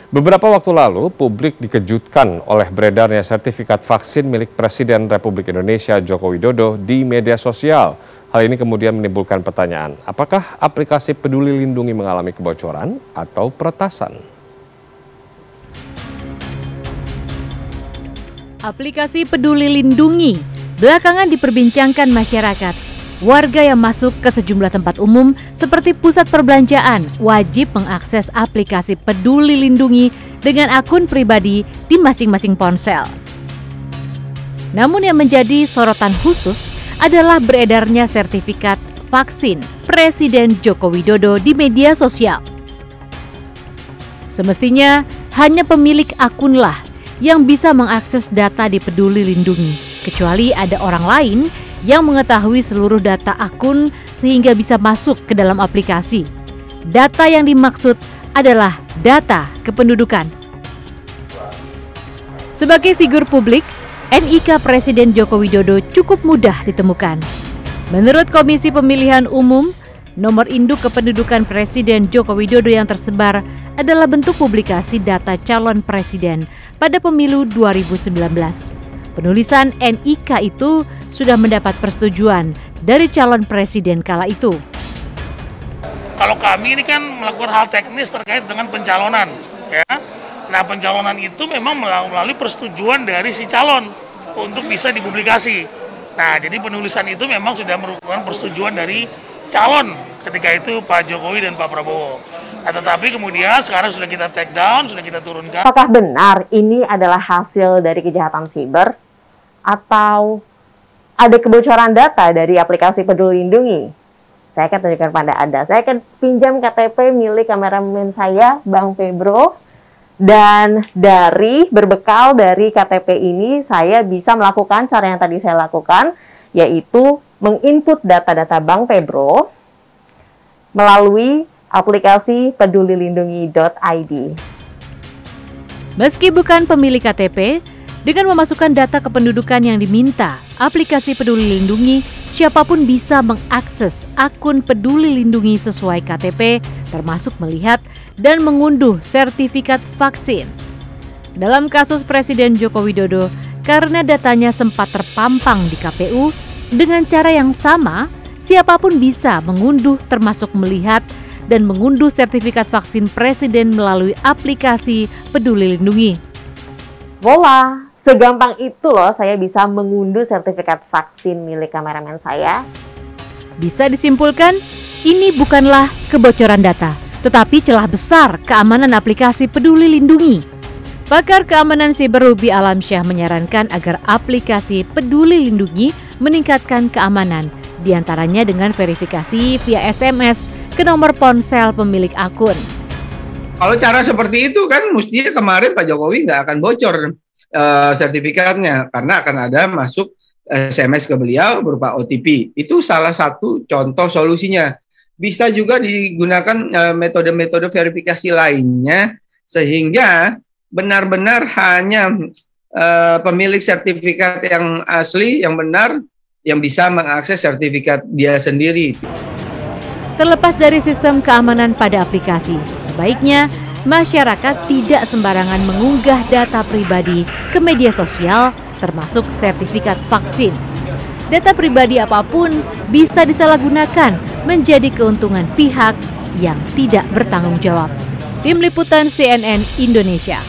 Beberapa waktu lalu, publik dikejutkan oleh beredarnya sertifikat vaksin milik Presiden Republik Indonesia Joko Widodo di media sosial. Hal ini kemudian menimbulkan pertanyaan, apakah aplikasi Peduli Lindungi mengalami kebocoran atau peretasan? Aplikasi Peduli Lindungi belakangan diperbincangkan masyarakat. Warga yang masuk ke sejumlah tempat umum seperti pusat perbelanjaan wajib mengakses aplikasi Peduli Lindungi dengan akun pribadi di masing-masing ponsel. Namun yang menjadi sorotan khusus adalah beredarnya sertifikat vaksin Presiden Joko Widodo di media sosial. Semestinya hanya pemilik akunlah yang bisa mengakses data di Peduli Lindungi, kecuali ada orang lain yang mengetahui seluruh data akun sehingga bisa masuk ke dalam aplikasi. Data yang dimaksud adalah data kependudukan. Sebagai figur publik, NIK Presiden Joko Widodo cukup mudah ditemukan. Menurut Komisi Pemilihan Umum, nomor induk kependudukan Presiden Joko Widodo yang tersebar adalah bentuk publikasi data calon presiden pada pemilu 2019. Penulisan NIK itu sudah mendapat persetujuan dari calon presiden kala itu. Kalau kami ini kan melakukan hal teknis terkait dengan pencalonan, ya. Nah, pencalonan itu memang melalui persetujuan dari si calon untuk bisa dipublikasi. Nah, jadi penulisan itu memang sudah merupakan persetujuan dari calon ketika itu Pak Jokowi dan Pak Prabowo. Nah, tetapi kemudian sekarang sudah kita take down, sudah kita turunkan. Apakah benar ini adalah hasil dari kejahatan siber? Atau ada kebocoran data dari aplikasi Peduli Lindungi? Saya akan tunjukkan pada Anda. Saya akan pinjam KTP milik kameramen saya, Bang Febro. Dan berbekal dari KTP ini, saya bisa melakukan cara yang tadi saya lakukan, yaitu menginput data-data Bang Febro melalui aplikasi pedulilindungi.id. Meski bukan pemilik KTP, dengan memasukkan data kependudukan yang diminta, aplikasi Peduli Lindungi, siapapun bisa mengakses akun Peduli Lindungi sesuai KTP, termasuk melihat dan mengunduh sertifikat vaksin. Dalam kasus Presiden Joko Widodo, karena datanya sempat terpampang di KPU, dengan cara yang sama, siapapun bisa mengunduh termasuk melihat dan mengunduh sertifikat vaksin Presiden melalui aplikasi Peduli Lindungi. Voila! Segampang itu loh saya bisa mengunduh sertifikat vaksin milik kameramen saya. Bisa disimpulkan, ini bukanlah kebocoran data, tetapi celah besar keamanan aplikasi Peduli Lindungi. Pakar keamanan siber Ruby Alamsyah menyarankan agar aplikasi Peduli Lindungi meningkatkan keamanan, diantaranya dengan verifikasi via SMS ke nomor ponsel pemilik akun. Kalau cara seperti itu kan mestinya kemarin Pak Jokowi nggak akan bocor sertifikatnya, karena akan ada masuk SMS ke beliau berupa OTP. Itu salah satu contoh solusinya. Bisa juga digunakan metode-metode verifikasi lainnya, sehingga benar-benar hanya pemilik sertifikat yang asli, yang benar, yang bisa mengakses sertifikat dia sendiri. Terlepas dari sistem keamanan pada aplikasi, sebaiknya masyarakat tidak sembarangan mengunggah data pribadi ke media sosial, termasuk sertifikat vaksin. Data pribadi apapun bisa disalahgunakan menjadi keuntungan pihak yang tidak bertanggung jawab. Tim Liputan CNN Indonesia.